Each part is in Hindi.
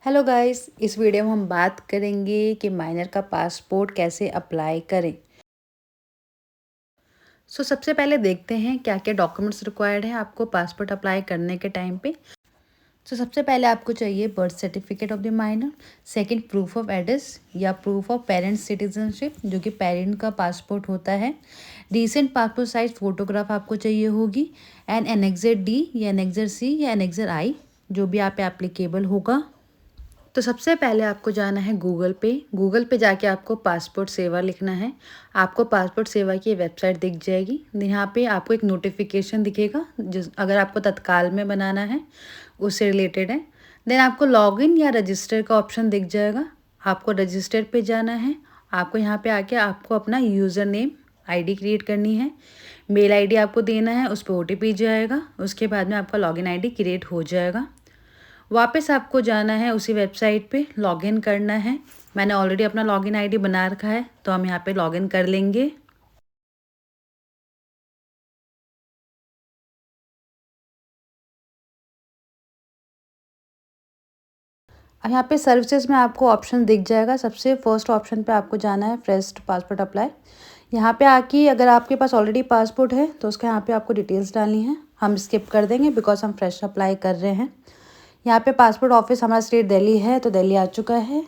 हेलो गाइस, इस वीडियो में हम बात करेंगे कि माइनर का पासपोर्ट कैसे अप्लाई करें। सबसे पहले देखते हैं क्या क्या डॉक्यूमेंट्स रिक्वायर्ड है आपको पासपोर्ट अप्लाई करने के टाइम पे। सबसे पहले आपको चाहिए birth certificate of the minor, second proof of address या प्रूफ ऑफ पेरेंट्स सिटीजनशिप जो कि पेरेंट का पासपोर्ट होता है। रीसेंट पासपोर्ट साइज फोटोग्राफ आपको चाहिए होगी एंड एनेक्सर डी या एनेक्सर सी या एनेक्सर आई जो भी आप पे एप्लीकेबल होगा। तो सबसे पहले आपको जाना है गूगल पे जाके आपको पासपोर्ट सेवा लिखना है। आपको पासपोर्ट सेवा की वेबसाइट दिख जाएगी। यहाँ पे आपको एक नोटिफिकेशन दिखेगा जिस अगर आपको तत्काल में बनाना है उससे रिलेटेड है। देन आपको लॉगिन या रजिस्टर का ऑप्शन दिख जाएगा। आपको रजिस्टर पे जाना है। आपको यहाँ पे आके आपको अपना यूज़र नेम आईडी क्रिएट करनी है। मेल आईडी आपको देना है, उस पर ओटीपी जाएगा। उसके बाद में आपका लॉगिन आईडी क्रिएट हो जाएगा। वापस आपको जाना है उसी वेबसाइट पे, लॉगिन करना है। मैंने ऑलरेडी अपना लॉगिन आईडी बना रखा है तो हम यहाँ पे लॉगिन कर लेंगे। अब यहाँ पे सर्विसेज में आपको ऑप्शन दिख जाएगा। सबसे फर्स्ट ऑप्शन पे आपको जाना है फ्रेश पासपोर्ट अप्लाई। यहाँ पे आके अगर आपके पास ऑलरेडी पासपोर्ट है तो उसका यहाँ पे आपको डिटेल्स डालनी है। हम स्किप कर देंगे बिकॉज हम फ्रेश अप्लाई कर रहे हैं। यहाँ पे पासपोर्ट ऑफिस हमारा स्टेट दिल्ली है तो दिल्ली आ चुका है।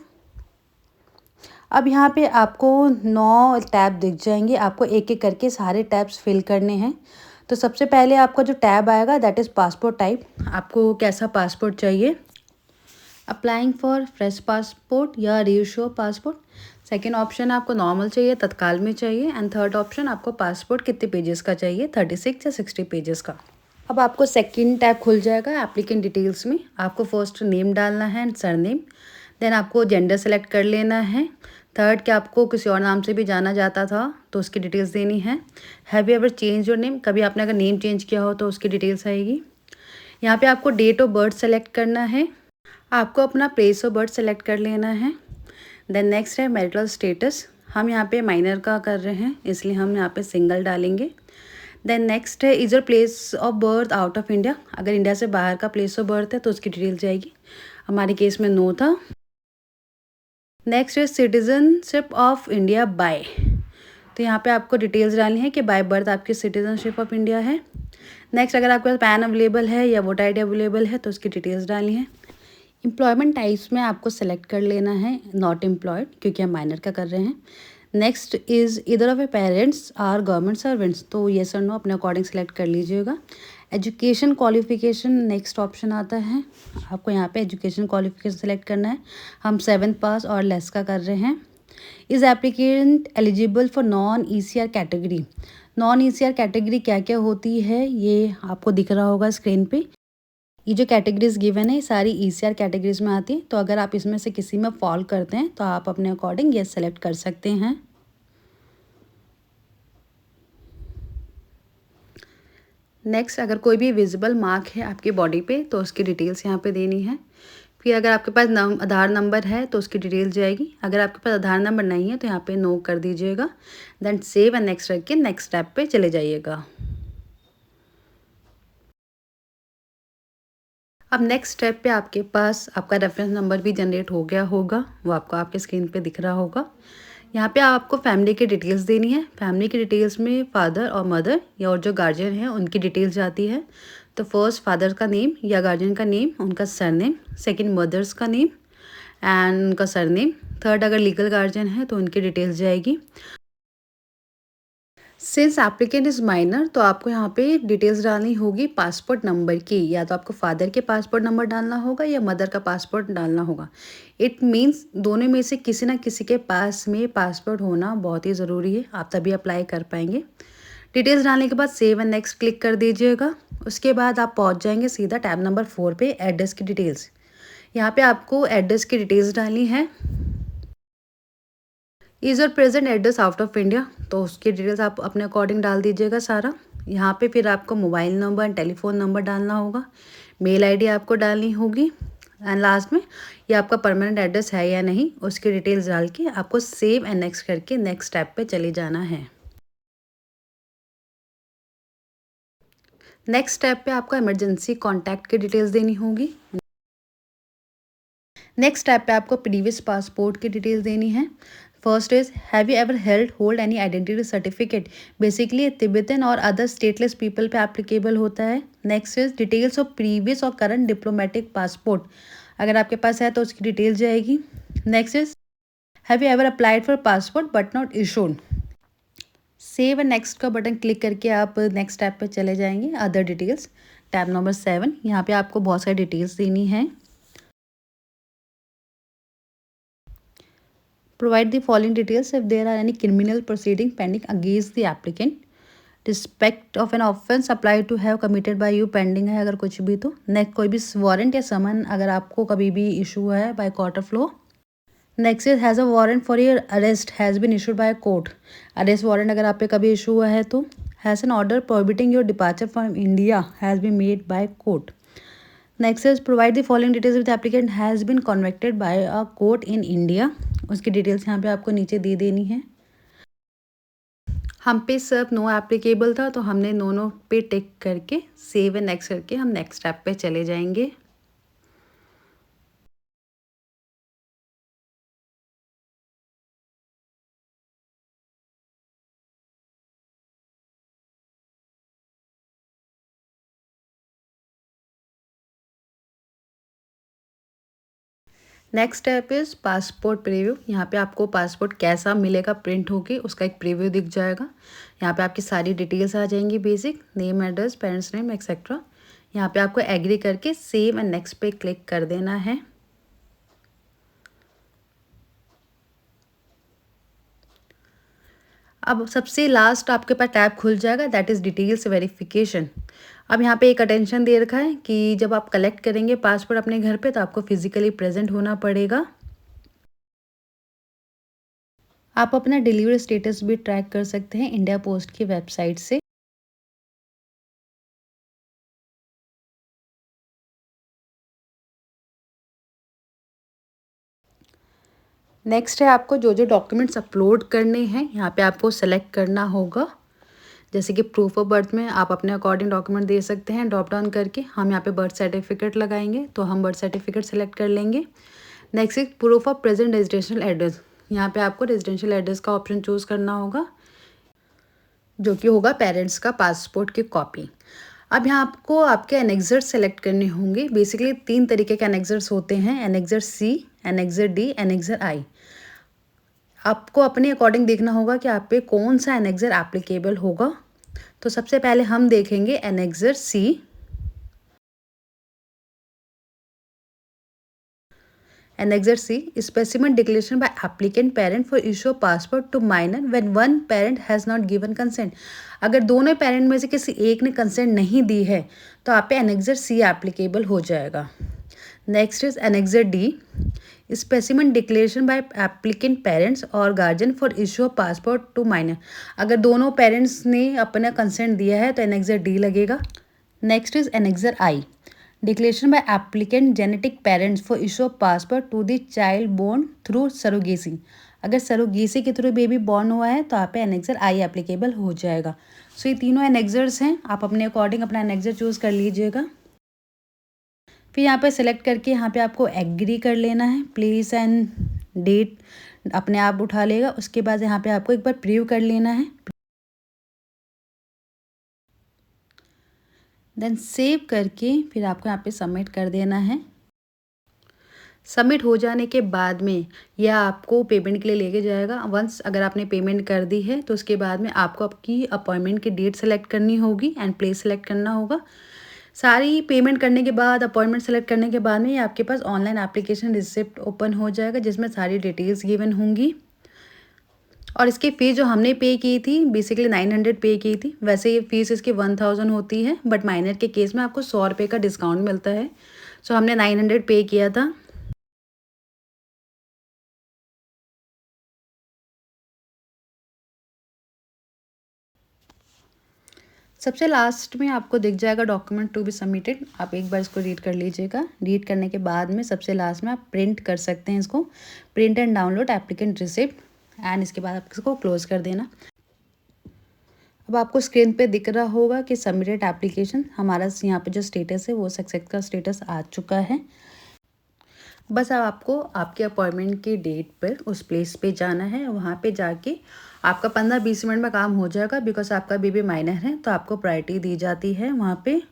अब यहाँ पे आपको 9 टैब दिख जाएंगे। आपको एक एक करके सारे टैब्स फिल करने हैं। तो सबसे पहले आपका जो टैब आएगा दैट इज़ पासपोर्ट टाइप। आपको कैसा पासपोर्ट चाहिए, अप्लाइंग फॉर फ्रेश पासपोर्ट या रीइश्यू पासपोर्ट। सेकेंड ऑप्शन आपको नॉर्मल चाहिए, तत्काल में चाहिए। एंड थर्ड ऑप्शन आपको पासपोर्ट कितने पेजेस का चाहिए, 36 या 60 पेजेस का। अब आपको सेकंड टैब खुल जाएगा एप्लीकेंट डिटेल्स में। आपको फर्स्ट नेम डालना है एंड सरनेम। देन आपको जेंडर सेलेक्ट कर लेना है। थर्ड कि आपको किसी और नाम से भी जाना जाता था तो उसकी डिटेल्स देनी है। Have you ever change your name, कभी आपने अगर नेम चेंज किया हो तो उसकी डिटेल्स आएगी। यहाँ पे आपको डेट ऑफ बर्थ सेलेक्ट करना है। आपको अपना प्लेस ऑफ बर्थ सेलेक्ट कर लेना है। देन नेक्स्ट है मैरिटल स्टेटस। हम यहाँ पे माइनर का कर रहे हैं इसलिए हम यहाँ पे सिंगल डालेंगे। देन नेक्स्ट है is your place of birth out of India, अगर इंडिया से बाहर का प्लेस ऑफ बर्थ है तो उसकी डिटेल जाएगी। हमारे केस में नो था। नेक्स्ट है सिटीजनशिप ऑफ इंडिया बाय। तो यहाँ पे आपको डिटेल्स डालनी है कि बाय बर्थ आपकी सिटीजनशिप ऑफ इंडिया है। नेक्स्ट अगर आपके पास पैन अवेलेबल है या वोटर आई डी अवेलेबल है तो उसकी डिटेल्स डालनी है। एम्प्लॉयमेंट टाइप्स में आपको सेलेक्ट कर लेना है नॉट एम्प्लॉयड क्योंकि हम माइनर का कर रहे हैं। Next is either of a parents are government servants, तो येस और नो अपने अकॉर्डिंग सेलेक्ट कर लीजिएगा। एजुकेशन क्वालिफिकेशन नेक्स्ट ऑप्शन आता है। आपको यहाँ पे एजुकेशन क्वालिफिकेशन सेलेक्ट करना है। हम 7th पास और लेस का कर रहे हैं। Is applicant eligible for non ECR category. Non ECR category क्या क्या होती है ये आपको दिख रहा होगा स्क्रीन पे। ये जो कैटेगरीज गिवन है सारी ईसीआर कैटेगरीज में आती है। तो अगर आप इसमें से किसी में फॉल करते हैं तो आप अपने अकॉर्डिंग ये सेलेक्ट कर सकते हैं। नेक्स्ट अगर कोई भी विजिबल मार्क है आपकी बॉडी पे तो उसकी डिटेल्स यहाँ पे देनी है। फिर अगर आपके पास आधार नंबर है तो उसकी डिटेल्स जाएगी। अगर आपके पास आधार नंबर नहीं है तो यहाँ पे नो कर दीजिएगा। देन सेव एंड नेक्स्ट रख के नेक्स्ट स्टेप पे चले जाइएगा। अब नेक्स्ट स्टेप पे आपके पास आपका रेफरेंस नंबर भी जनरेट हो गया होगा, वो आपको आपके स्क्रीन पे दिख रहा होगा। यहाँ पे आपको फैमिली की डिटेल्स देनी है। फैमिली की डिटेल्स में फादर और मदर या और जो गार्जियन है उनकी डिटेल्स जाती है। तो फर्स्ट फादर का नेम या गार्जियन का नेम, उनका सरनेम। सेकंड मदर्स का नेम एंड उनका सरनेम। थर्ड अगर लीगल गार्जियन है तो उनकी डिटेल्स जाएगी। सिंस एप्लीकेंट इज़ माइनर तो आपको यहाँ पे डिटेल्स डालनी होगी पासपोर्ट नंबर की। या तो आपको फादर के पासपोर्ट नंबर डालना होगा या मदर का पासपोर्ट डालना होगा। इट मीन्स दोनों में से किसी ना किसी के पास में पासपोर्ट होना बहुत ही ज़रूरी है, आप तभी अप्लाई कर पाएंगे। डिटेल्स डालने के बाद सेव एंड नेक्स्ट क्लिक कर दीजिएगा। उसके बाद आप पहुँच जाएंगे सीधा टैब नंबर 4 पे, एड्रेस की डिटेल्स। यहाँ पे आपको एड्रेस की डिटेल्स डालनी है। इज़ और present address out of India, तो उसकी डिटेल्स आप अपने अकॉर्डिंग डाल दीजिएगा सारा। यहाँ पे फिर आपको mobile number and telephone number डालना होगा। मेल आईडी आपको डालनी होगी। एंड लास्ट में ये आपका परमानेंट एड्रेस है या नहीं उसकी डिटेल्स डाल के आपको सेव एंड नेक्स्ट करके नेक्स्ट स्टेप पे चले जाना है। नेक्स्ट स्टेप पे आपको इमरजेंसी कॉन्टैक्ट की डिटेल्स देनी होगी। नेक्स्ट स्टेप पे आपको प्रीवियस पासपोर्ट की डिटेल्स देनी है। First is have you ever hold any identity certificate, basically Tibetan और अदर स्टेटलेस पीपल पे एप्लीकेबल होता है। Next is details of previous और करंट डिप्लोमेटिक पासपोर्ट, अगर आपके पास है तो उसकी डिटेल्स जाएगी। Next is have you ever applied for passport but not issued. Save and next का बटन क्लिक करके आप नेक्स्ट टैब पे चले जाएंगे। अदर डिटेल्स, टैब नंबर 7, यहाँ पे आपको बहुत सारी डिटेल्स देनी है। Provide the following details if there are any criminal proceeding pending against the applicant, respect of an offence apply to have committed by you, pending है अगर कुछ भी तो। नेक्स्ट कोई भी वारंट या समन अगर आपको कभी भी इशू है by court of law. Next is has a warrant for your arrest has been issued by court, arrest warrant अगर आप पे कभी इशू हुआ है तो। Has an order prohibiting your departure from India has been made by court. Next is provide the following details with applicant has been convicted by a court in India, उसकी डिटेल्स यहाँ पे आपको नीचे दे देनी है। हम पे सिर्फ नो एप्लीकेबल था तो हमने नो पे टिक करके सेव एंड नेक्स्ट करके हम नेक्स्ट स्टेप पे चले जाएंगे। Next step is passport preview. यहाँ पे आपको पासपोर्ट कैसा मिलेगा प्रिंट होके उसका एक प्रीव्यू दिख जाएगा। यहाँ पे आपकी सारी डिटेल्स आ जाएंगी, basic name, address, parents name etcetera. यहाँ पे आपको एग्री करके सेव एंड नेक्स्ट पे क्लिक कर देना है। अब सबसे लास्ट आपके पास टैब खुल जाएगा, दैट इज़ डिटेल्स वेरिफिकेशन। अब यहाँ पे एक अटेंशन दे रखा है कि जब आप कलेक्ट करेंगे पासपोर्ट अपने घर पे तो आपको फिजिकली प्रेजेंट होना पड़ेगा। आप अपना डिलीवरी स्टेटस भी ट्रैक कर सकते हैं इंडिया पोस्ट की वेबसाइट से। नेक्स्ट है आपको जो जो डॉक्यूमेंट्स अपलोड करने हैं यहाँ पे आपको सेलेक्ट करना होगा। जैसे कि प्रूफ ऑफ बर्थ में आप अपने अकॉर्डिंग डॉक्यूमेंट दे सकते हैं ड्रॉप डाउन करके। हम यहाँ पे बर्थ सर्टिफिकेट लगाएंगे तो हम बर्थ सर्टिफिकेट सेलेक्ट कर लेंगे। नेक्स्ट है proof of present residential address, यहाँ पे आपको रेजिडेंशियल एड्रेस का ऑप्शन चूज़ करना होगा जो कि होगा पेरेंट्स का पासपोर्ट की कॉपी। अब यहाँ आपको आपके एनेक्सर्स सेलेक्ट करने होंगे। बेसिकली 3 तरीके के एनेक्सर्स होते हैं, annexure C, annexure D, annexure आई। आपको अपने अकॉर्डिंग देखना होगा कि आप पे कौन सा एनेक्सर एप्लीकेबल होगा। तो सबसे पहले हम देखेंगे annexure C. Annexure C, specimen declaration by applicant parent for issue of passport to minor when one parent has not given consent. अगर दोनों पेरेंट में से किसी एक ने कंसेंट नहीं दी है तो आप पे एनेक्सर सी एप्लीकेबल हो जाएगा। Next is annexure D, specimen declaration by applicant parents और guardian for issue of passport to minor. अगर दोनों पेरेंट्स ने अपना कंसेंट दिया है तो एनेक्सर डी लगेगा। Next is annexure I, declaration by applicant genetic parents for issue of passport to the child born through surrogacy. अगर सरोगेसी के थ्रू बेबी बॉर्न हुआ है तो आप पे एनेक्सर आई एप्लीकेबल हो जाएगा। सो ये तीनों एनेक्सर्स हैं, आप अपने अकॉर्डिंग अपना एनेक्सर चूज़ कर लीजिएगा। फिर यहाँ पे सेलेक्ट करके यहाँ पे आपको एग्री कर लेना है। प्लेस एंड डेट अपने आप उठा लेगा। उसके बाद यहाँ पे आपको एक बार प्रीव्यू कर लेना है, देन सेव करके फिर आपको यहाँ पे सबमिट कर देना है। सबमिट हो जाने के बाद में यह आपको पेमेंट के लिए लेके जाएगा। वंस अगर आपने पेमेंट कर दी है तो उसके बाद में आपको आपकी अपॉइंटमेंट की डेट सेलेक्ट करनी होगी एंड प्लेस सेलेक्ट करना होगा। सारी पेमेंट करने के बाद अपॉइंटमेंट सेलेक्ट करने के बाद में ये आपके पास ऑनलाइन एप्लीकेशन रिसिप्ट ओपन हो जाएगा जिसमें सारी डिटेल्स गिवन होंगी। और इसकी फ़ीस जो हमने पे की थी बेसिकली 900 पे की थी, वैसे ये फ़ीस इसकी 1000 होती है बट माइनर के केस में आपको 100 रुपये का डिस्काउंट मिलता है। सो हमने 900 पे किया था। सबसे लास्ट में आपको दिख जाएगा डॉक्यूमेंट टू बी सबमिटेड। आप एक बार इसको रीड कर लीजिएगा। रीड करने के बाद में सबसे लास्ट में आप प्रिंट कर सकते हैं इसको, print and download applicant receipt, and इसके बाद आप इसको क्लोज कर देना। अब आपको स्क्रीन पे दिख रहा होगा कि सबमिटेड एप्लीकेशन, हमारा यहाँ पे जो स्टेटस है वो सक्सेस का स्टेटस आ चुका है। बस अब आपको आपके अपॉइंटमेंट की डेट पर उस प्लेस पे जाना है। वहाँ पे जाके आपका 15-20 मिनट में काम हो जाएगा, बिकॉज़ आपका बेबी माइनर है तो आपको प्रायोरिटी दी जाती है वहाँ पे।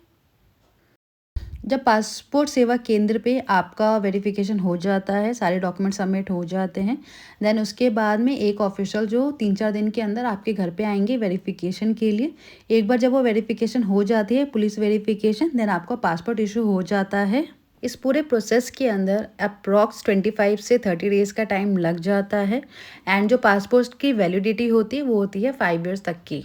जब पासपोर्ट सेवा केंद्र पे आपका वेरिफिकेशन हो जाता है, सारे डॉक्यूमेंट सबमिट हो जाते हैं, देन उसके बाद में एक ऑफिशियल जो 3-4 दिन के अंदर आपके घर पे आएंगे वेरिफिकेशन के लिए। एक बार जब वो वेरिफिकेशन हो जाती है, पुलिस वेरिफिकेशन, देन आपका पासपोर्ट इशू हो जाता है। इस पूरे प्रोसेस के अंदर अप्रॉक्स 25 से 30 डेज़ का टाइम लग जाता है। एंड जो पासपोर्ट की वैलिडिटी होती है वो होती है 5 ईयर्स तक की।